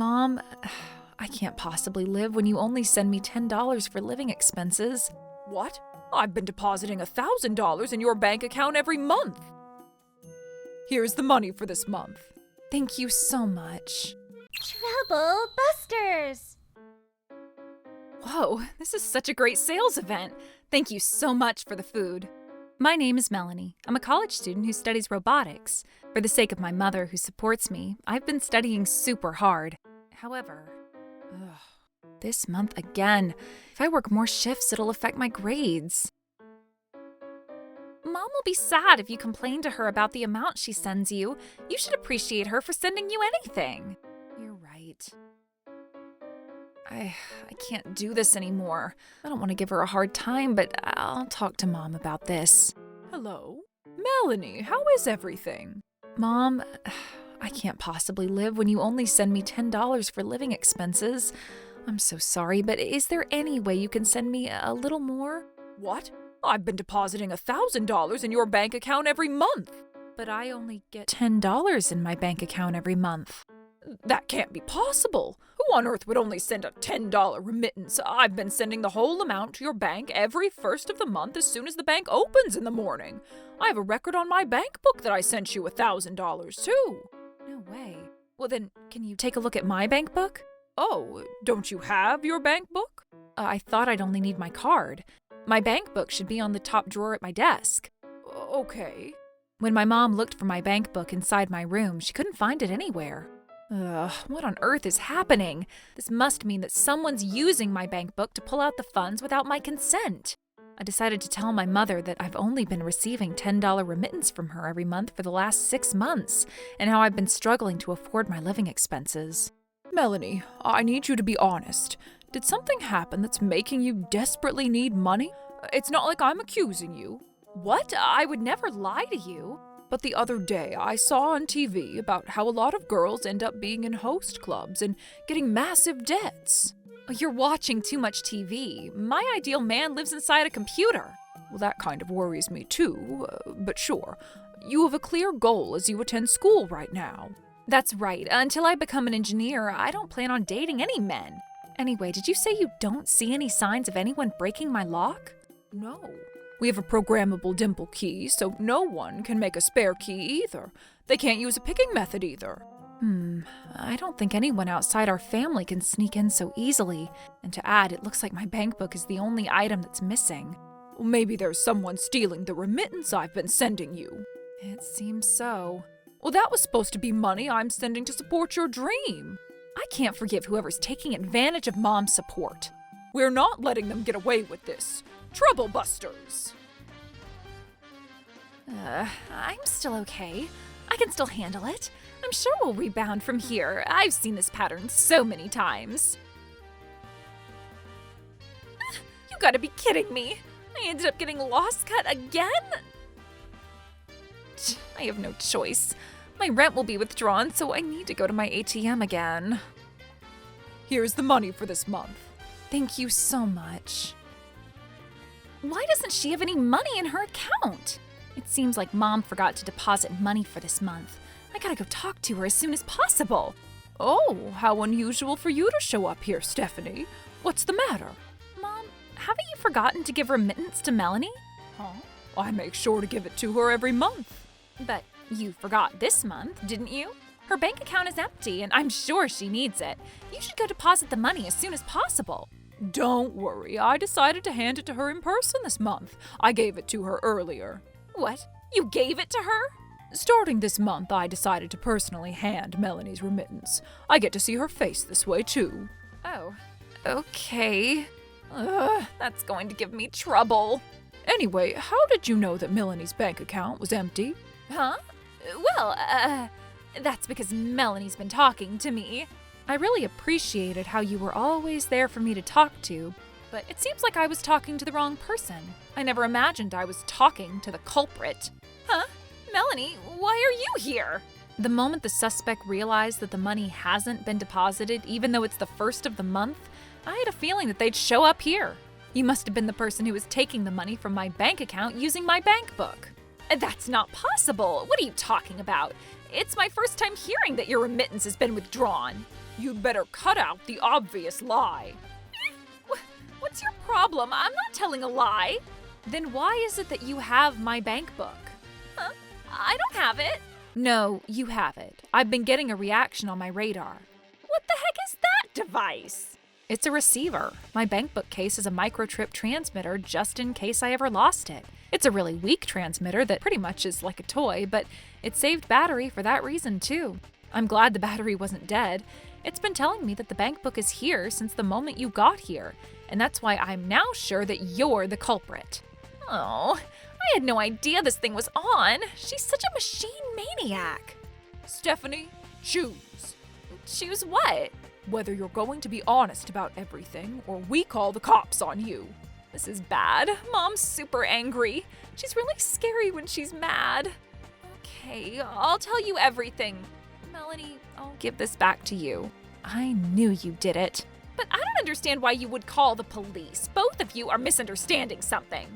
Mom, I can't possibly live when you only send me $10 for living expenses. What? I've been depositing $1,000 in your bank account every month. Here's the money for this month. Thank you so much. Trouble Busters! Whoa, this is such a great sales event. Thank you so much for the food. My name is Melanie. I'm a college student who studies robotics. For the sake of my mother who supports me, I've been studying super hard. However, this month again. If I work more shifts, it'll affect my grades. Mom will be sad if you complain to her about the amount she sends you. You should appreciate her for sending you anything. You're right. I can't do this anymore. I don't want to give her a hard time, but I'll talk to Mom about this. Hello? Melanie, how is everything? Mom, I can't possibly live when you only send me $10 for living expenses. I'm so sorry, but is there any way you can send me a little more? What? I've been depositing $1,000 in your bank account every month. But I only get $10 in my bank account every month. That can't be possible. Who on earth would only send a $10 remittance? I've been sending the whole amount to your bank every first of the month as soon as the bank opens in the morning. I have a record on my bank book that I sent you $1,000 too. No way. Well then, can you take a look at my bank book? Oh, don't you have your bank book? I thought I'd only need my card. My bank book should be on the top drawer at my desk. Okay. When my mom looked for my bank book inside my room, she couldn't find it anywhere. What on earth is happening? This must mean that someone's using my bank book to pull out the funds without my consent. I decided to tell my mother that I've only been receiving $10 remittance from her every month for the last 6 months, and how I've been struggling to afford my living expenses. Melanie, I need you to be honest. Did something happen that's making you desperately need money? It's not like I'm accusing you. What? I would never lie to you. But the other day, I saw on TV about how a lot of girls end up being in host clubs and getting massive debts. You're watching too much TV. My ideal man lives inside a computer. Well, that kind of worries me too, but sure. You have a clear goal as you attend school right now. That's right. Until I become an engineer, I don't plan on dating any men. Anyway, did you say you don't see any signs of anyone breaking my lock? No. We have a programmable dimple key, so no one can make a spare key either. They can't use a picking method either. I don't think anyone outside our family can sneak in so easily. And to add, it looks like my bank book is the only item that's missing. Well, maybe there's someone stealing the remittance I've been sending you. It seems so. Well, that was supposed to be money I'm sending to support your dream. I can't forgive whoever's taking advantage of Mom's support. We're not letting them get away with this. Trouble Busters! I'm still okay. I can still handle it. I'm sure we'll rebound from here. I've seen this pattern so many times. You gotta be kidding me. I ended up getting lost cut again? I have no choice. My rent will be withdrawn, so I need to go to my ATM again. Here's the money for this month. Thank you so much. Why doesn't she have any money in her account? It seems like Mom forgot to deposit money for this month. I gotta go talk to her as soon as possible. Oh, how unusual for you to show up here, Stephanie. What's the matter? Mom, haven't you forgotten to give remittance to Melanie? Huh? I make sure to give it to her every month. But you forgot this month, didn't you? Her bank account is empty, and I'm sure she needs it. You should go deposit the money as soon as possible. Don't worry, I decided to hand it to her in person this month. I gave it to her earlier. What? You gave it to her? Starting this month, I decided to personally hand Melanie's remittance. I get to see her face this way, too. Oh, okay. That's going to give me trouble. Anyway, how did you know that Melanie's bank account was empty? Huh? Well, that's because Melanie's been talking to me. I really appreciated how you were always there for me to talk to, but it seems like I was talking to the wrong person. I never imagined I was talking to the culprit. Huh? Melanie, why are you here? The moment the suspect realized that the money hasn't been deposited, even though it's the first of the month, I had a feeling that they'd show up here. You must have been the person who was taking the money from my bank account using my bank book. That's not possible. What are you talking about? It's my first time hearing that your remittance has been withdrawn. You'd better cut out the obvious lie. What's your problem? I'm not telling a lie. Then why is it that you have my bank book? Huh? I don't have it. No, you have it. I've been getting a reaction on my radar. What the heck is that device? It's a receiver. My bank book case is a microchip transmitter just in case I ever lost it. It's a really weak transmitter that pretty much is like a toy, but it saved battery for that reason too. I'm glad the battery wasn't dead. It's been telling me that the bank book is here since the moment you got here, and that's why I'm now sure that you're the culprit. Oh, I had no idea this thing was on. She's such a machine maniac. Stephanie, choose. Choose what? Whether you're going to be honest about everything or we call the cops on you. This is bad. Mom's super angry. She's really scary when she's mad. Okay, I'll tell you everything. Melanie, I'll give this back to you. I knew you did it. But I don't understand why you would call the police. Both of you are misunderstanding something.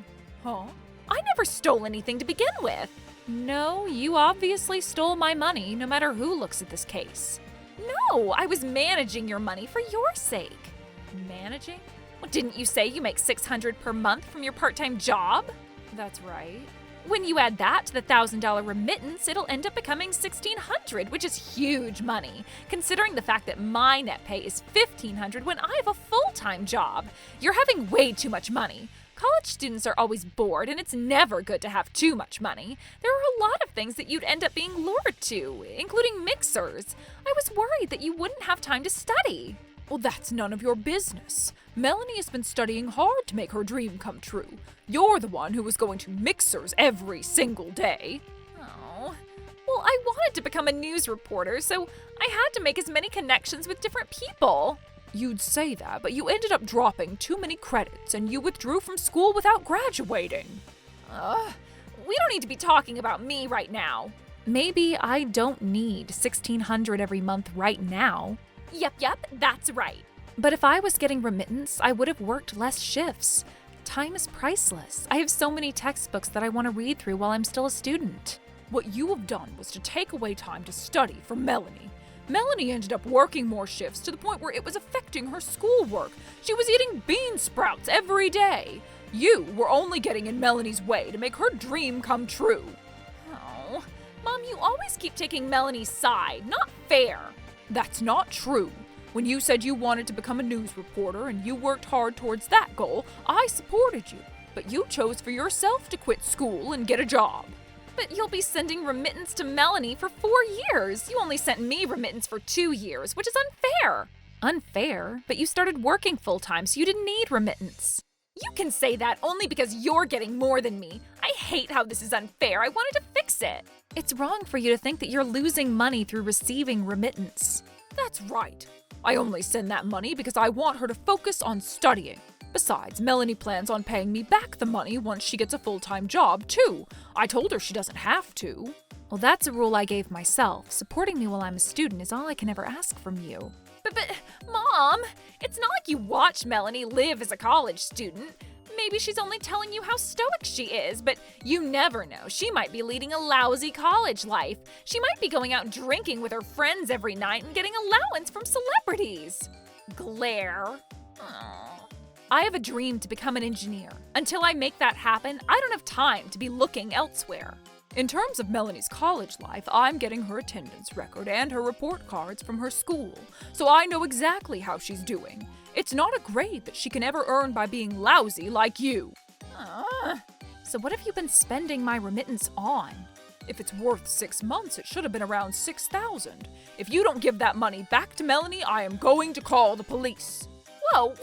Huh? I never stole anything to begin with. No, you obviously stole my money, no matter who looks at this case. No, I was managing your money for your sake. Managing? Well, didn't you say you make $600 per month from your part-time job? That's right. When you add that to the $1,000 remittance, it'll end up becoming $1,600, which is huge money, considering the fact that my net pay is $1,500 when I have a full-time job. You're having way too much money. College students are always bored, and it's never good to have too much money. There are a lot of things that you'd end up being lured to, including mixers. I was worried that you wouldn't have time to study. Well, that's none of your business. Melanie has been studying hard to make her dream come true. You're the one who was going to mixers every single day. Oh, well, I wanted to become a news reporter, so I had to make as many connections with different people. You'd say that, but you ended up dropping too many credits and you withdrew from school without graduating. We don't need to be talking about me right now. Maybe I don't need $1,600 every month right now. Yep, that's right. But if I was getting remittance, I would have worked less shifts. Time is priceless. I have so many textbooks that I want to read through while I'm still a student. What you have done was to take away time to study for Melanie. Melanie ended up working more shifts to the point where it was affecting her schoolwork. She was eating bean sprouts every day. You were only getting in Melanie's way to make her dream come true. Oh, Mom, you always keep taking Melanie's side. Not fair. That's not true. When you said you wanted to become a news reporter and you worked hard towards that goal, I supported you. But you chose for yourself to quit school and get a job. But you'll be sending remittance to Melanie for 4 years. You only sent me remittance for 2 years, which is unfair. Unfair? But you started working full-time, so you didn't need remittance. You can say that only because you're getting more than me. I hate how this is unfair. I wanted to fix it. It's wrong for you to think that you're losing money through receiving remittance. That's right. I only send that money because I want her to focus on studying. Besides, Melanie plans on paying me back the money once she gets a full-time job, too. I told her she doesn't have to. Well, that's a rule I gave myself. Supporting me while I'm a student is all I can ever ask from you. But, Mom, it's not like you watch Melanie live as a college student. Maybe she's only telling you how stoic she is, but you never know. She might be leading a lousy college life. She might be going out drinking with her friends every night and getting allowance from celebrities. Glare. Oh. I have a dream to become an engineer. Until I make that happen, I don't have time to be looking elsewhere. In terms of Melanie's college life, I'm getting her attendance record and her report cards from her school, so I know exactly how she's doing. It's not a grade that she can ever earn by being lousy like you. So what have you been spending my remittance on? If it's worth 6 months, it should have been around $6,000. If you don't give that money back to Melanie, I am going to call the police. Whoa,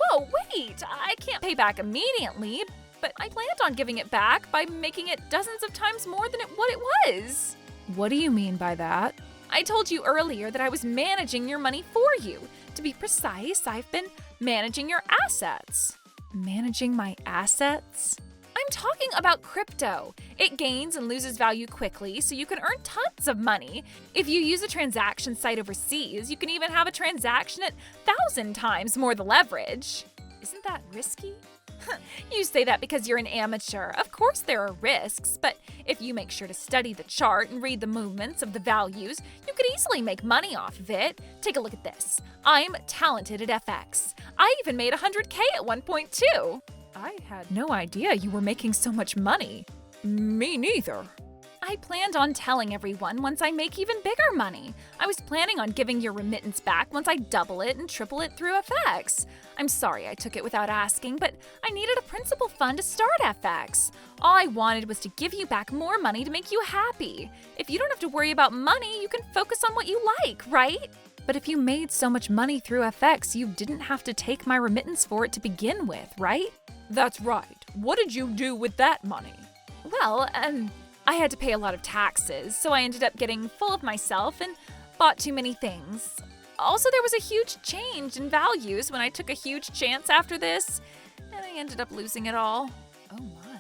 wait! I can't pay back immediately, but I planned on giving it back by making it dozens of times more than what it was. What do you mean by that? I told you earlier that I was managing your money for you. To be precise, I've been managing your assets. Managing my assets? I'm talking about crypto. It gains and loses value quickly, so you can earn tons of money. If you use a transaction site overseas, you can even have a transaction at 1,000 times more the leverage. Isn't that risky? You say that because you're an amateur. Of course there are risks, but if you make sure to study the chart and read the movements of the values, you could easily make money off of it. Take a look at this. I'm talented at FX. I even made $100K at one point too. I had no idea you were making so much money. Me neither. I planned on telling everyone once I make even bigger money. I was planning on giving your remittance back once I double it and triple it through FX. I'm sorry I took it without asking, but I needed a principal fund to start FX. All I wanted was to give you back more money to make you happy. If you don't have to worry about money, you can focus on what you like, right? But if you made so much money through FX, you didn't have to take my remittance for it to begin with, right? That's right. What did you do with that money? Well, I had to pay a lot of taxes, so I ended up getting full of myself and bought too many things. Also, there was a huge change in values when I took a huge chance after this, and I ended up losing it all. Oh my.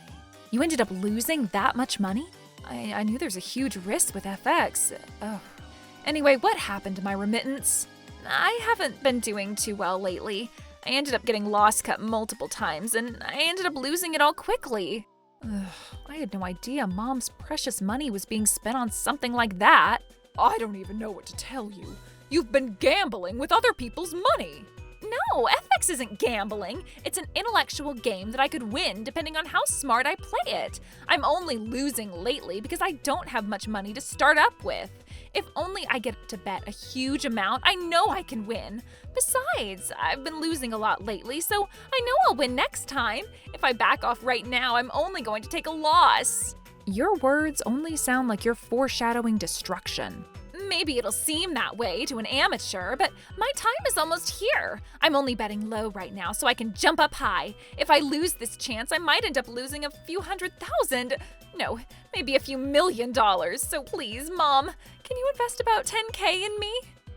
You ended up losing that much money? I knew there's a huge risk with FX. Ugh. Anyway, what happened to my remittance? I haven't been doing too well lately. I ended up getting loss cut multiple times, and I ended up losing it all quickly. Ugh, I had no idea Mom's precious money was being spent on something like that. I don't even know what to tell you. You've been gambling with other people's money. No, FX isn't gambling. It's an intellectual game that I could win depending on how smart I play it. I'm only losing lately because I don't have much money to start up with. If only I get to bet a huge amount, I know I can win. Besides, I've been losing a lot lately, so I know I'll win next time. If I back off right now, I'm only going to take a loss. Your words only sound like you're foreshadowing destruction. Maybe it'll seem that way to an amateur, but my time is almost here. I'm only betting low right now so I can jump up high. If I lose this chance, I might end up losing a few $100,000. No, maybe a few $1 million. So please, Mom, can you invest about $10K in me?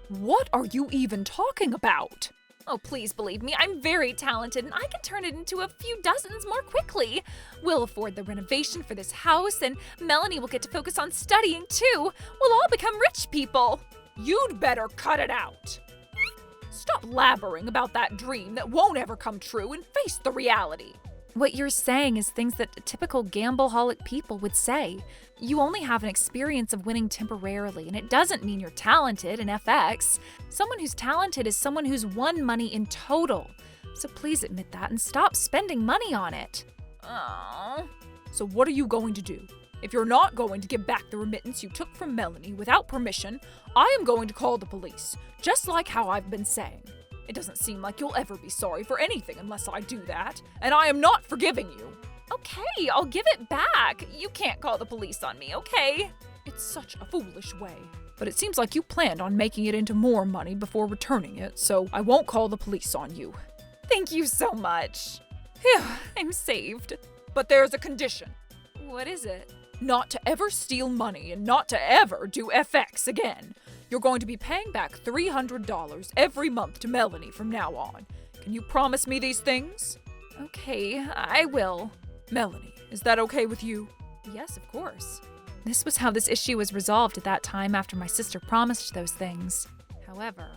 What are you even talking about? Oh, please believe me, I'm very talented and I can turn it into a few dozens more quickly. We'll afford the renovation for this house and Melanie will get to focus on studying too. We'll all become rich people. You'd better cut it out. Stop blabbering about that dream that won't ever come true and face the reality. What you're saying is things that typical gambleholic people would say. You only have an experience of winning temporarily, and it doesn't mean you're talented in FX. Someone who's talented is someone who's won money in total. So please admit that and stop spending money on it. Oh. So what are you going to do? If you're not going to give back the remittance you took from Melanie without permission, I am going to call the police, just like how I've been saying. It doesn't seem like you'll ever be sorry for anything unless I do that, and I am not forgiving you. Okay, I'll give it back. You can't call the police on me, okay? It's such a foolish way. But it seems like you planned on making it into more money before returning it, so I won't call the police on you. Thank you so much. Phew, I'm saved. But there's a condition. What is it? Not to ever steal money and not to ever do FX again. You're going to be paying back $300 every month to Melanie from now on. Can you promise me these things? Okay, I will. Melanie, is that okay with you? Yes, of course. This was how this issue was resolved at that time after my sister promised those things. However,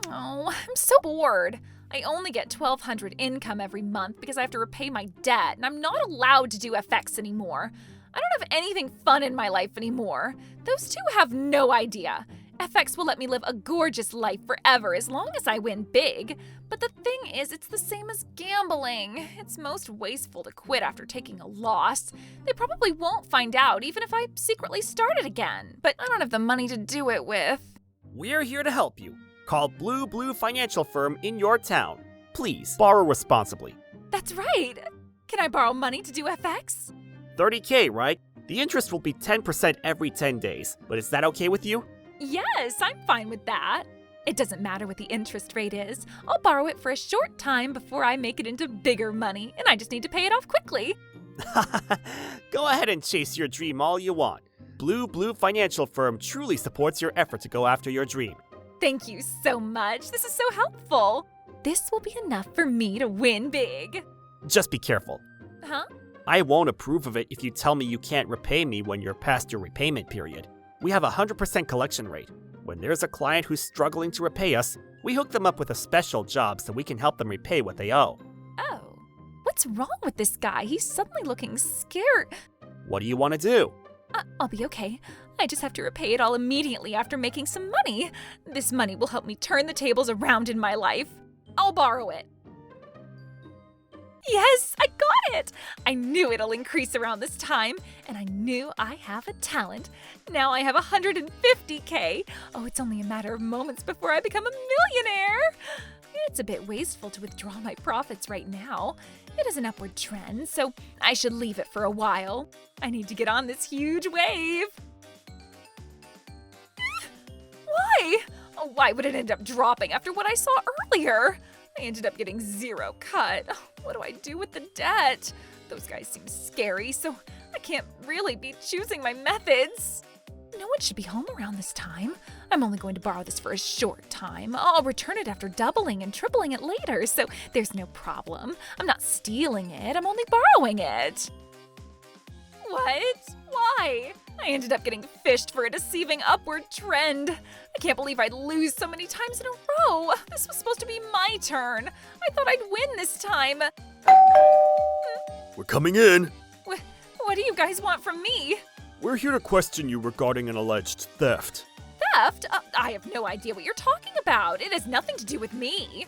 oh, I'm so bored. I only get $1,200 income every month because I have to repay my debt, and I'm not allowed to do FX anymore. I don't have anything fun in my life anymore. Those two have no idea. FX will let me live a gorgeous life forever as long as I win big. But the thing is, it's the same as gambling. It's most wasteful to quit after taking a loss. They probably won't find out even if I secretly start it again. But I don't have the money to do it with. We're here to help you. Call Blue Financial Firm in your town. Please, borrow responsibly. That's right. Can I borrow money to do FX? $30K, right? The interest will be 10% every 10 days. But is that okay with you? Yes, I'm fine with that. It doesn't matter what the interest rate is. I'll borrow it for a short time before I make it into bigger money, and I just need to pay it off quickly. Go ahead and chase your dream all you want. Blue Financial Firm truly supports your effort to go after your dream. Thank you so much. This is so helpful. This will be enough for me to win big. Just be careful. Huh? I won't approve of it if you tell me you can't repay me when you're past your repayment period. We have a 100% collection rate. When there's a client who's struggling to repay us, we hook them up with a special job so we can help them repay what they owe. Oh. What's What's wrong with this guy? He's suddenly looking scared. What do you want to do? I'll be okay. I just have to repay it all immediately after making some money. This money will help me turn the tables around in my life. I'll borrow it. Yes, I got it! I knew it'll increase around this time, and I knew I have a talent. Now I have $150K. Oh, it's only a matter of moments before I become a millionaire. It's a bit wasteful to withdraw my profits right now. It is an upward trend, so I should leave it for a while. I need to get on this huge wave. Why? Oh, why would it end up dropping after what I saw earlier? I ended up getting zero cut. What do I do with the debt? Those guys seem scary, so I can't really be choosing my methods. No one should be home around this time. I'm only going to borrow this for a short time. I'll return it after doubling and tripling it later, so there's no problem. I'm not stealing it, I'm only borrowing it. What? Why? I ended up getting fished for a deceiving upward trend. I can't believe I'd lose so many times in a row. This was supposed to be my turn. I thought I'd win this time. We're coming in. What do you guys want from me? We're here to question you regarding an alleged theft. Theft? I have no idea what you're talking about. It has nothing to do with me.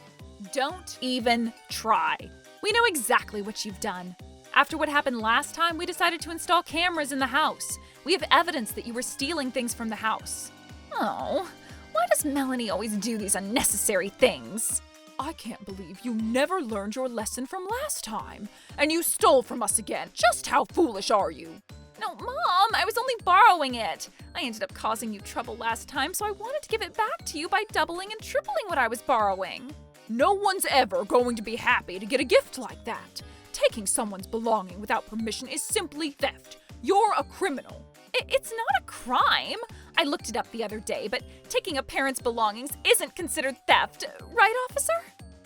Don't even try. We know exactly what you've done. After what happened last time, we decided to install cameras in the house. We have evidence that you were stealing things from the house. Oh, why does Melanie always do these unnecessary things? I can't believe you never learned your lesson from last time, and you stole from us again. Just how foolish are you? No, Mom, I was only borrowing it. I ended up causing you trouble last time, so I wanted to give it back to you by doubling and tripling what I was borrowing. No one's ever going to be happy to get a gift like that. Taking someone's belonging without permission is simply theft. You're a criminal. It's not a crime. I looked it up the other day, but taking a parent's belongings isn't considered theft, right, officer?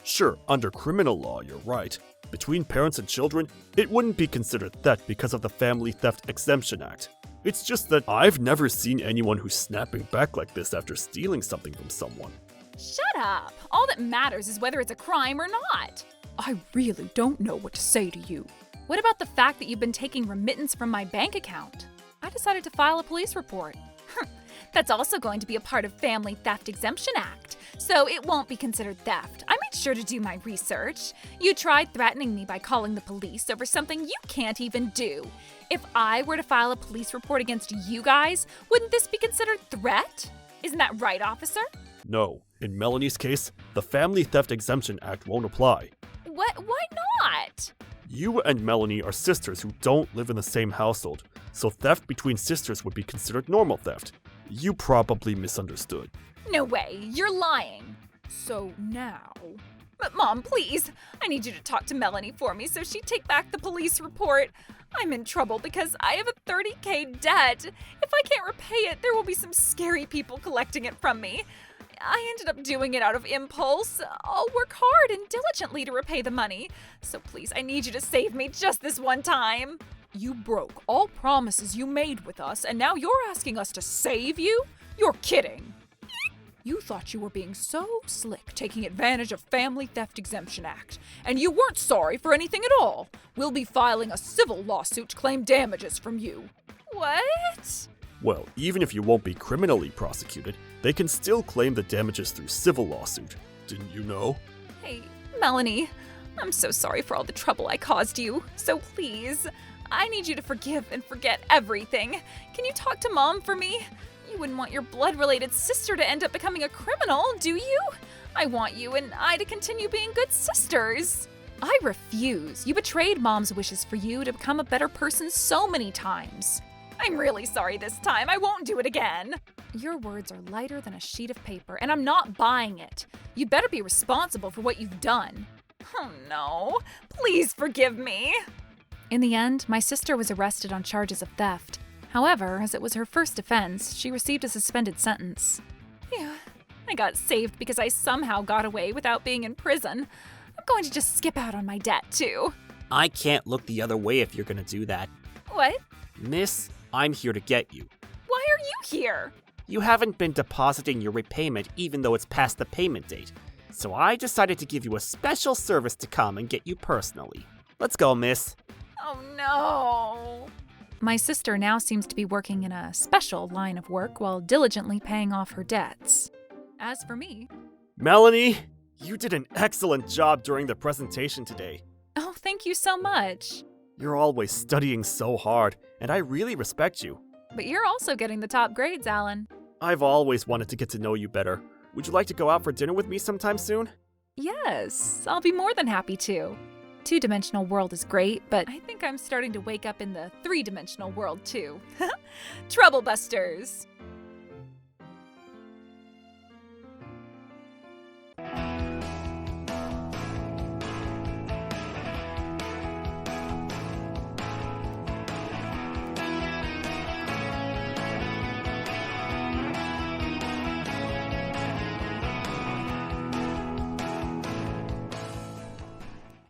Sure, under criminal law, you're right. Between parents and children, it wouldn't be considered theft because of the Family Theft Exemption Act. It's just that I've never seen anyone who's snapping back like this after stealing something from someone. Shut up. All that matters is whether it's a crime or not. I really don't know what to say to you. What about the fact that you've been taking remittance from my bank account? I decided to file a police report. That's also going to be a part of Family Theft Exemption Act, so it won't be considered theft. I made sure to do my research. You tried threatening me by calling the police over something you can't even do. If I were to file a police report against you guys, wouldn't this be considered threat? Isn't that right, officer? No, in Melanie's case, the Family Theft Exemption Act won't apply. What? Why not? You and Melanie are sisters who don't live in the same household, so theft between sisters would be considered normal theft. You probably misunderstood. No way, you're lying. So now... Mom, please, I need you to talk to Melanie for me so she'd take back the police report. I'm in trouble because I have a $30K debt. If I can't repay it, there will be some scary people collecting it from me. I ended up doing it out of impulse. I'll work hard and diligently to repay the money. So please, I need you to save me just this one time. You broke all promises you made with us, and now you're asking us to save you? You're kidding. You thought you were being so slick, taking advantage of Family Theft Exemption Act, and you weren't sorry for anything at all. We'll be filing a civil lawsuit to claim damages from you. What? Well, even if you won't be criminally prosecuted, they can still claim the damages through civil lawsuit. Didn't you know? Hey, Melanie, I'm so sorry for all the trouble I caused you. So please, I need you to forgive and forget everything. Can you talk to Mom for me? You wouldn't want your blood-related sister to end up becoming a criminal, do you? I want you and I to continue being good sisters. I refuse. You betrayed Mom's wishes for you to become a better person so many times. I'm really sorry this time. I won't do it again. Your words are lighter than a sheet of paper, and I'm not buying it. You'd better be responsible for what you've done. Oh no. Please forgive me. In the end, my sister was arrested on charges of theft. However, as it was her first offense, she received a suspended sentence. Phew. I got saved because I somehow got away without being in prison. I'm going to just skip out on my debt, too. I can't look the other way if you're gonna do that. What? Miss, I'm here to get you. Why are you here? You haven't been depositing your repayment even though it's past the payment date. So I decided to give you a special service to come and get you personally. Let's go, miss. Oh no. My sister now seems to be working in a special line of work while diligently paying off her debts. As for me, Melanie, you did an excellent job during the presentation today. oh, thank you so much. You're always studying so hard, and I really respect you. But you're also getting the top grades, Alan. I've always wanted to get to know you better. Would you like to go out for dinner with me sometime soon? Yes, I'll be more than happy to. Two-dimensional world is great, but I think I'm starting to wake up in the three-dimensional world too. Troublebusters.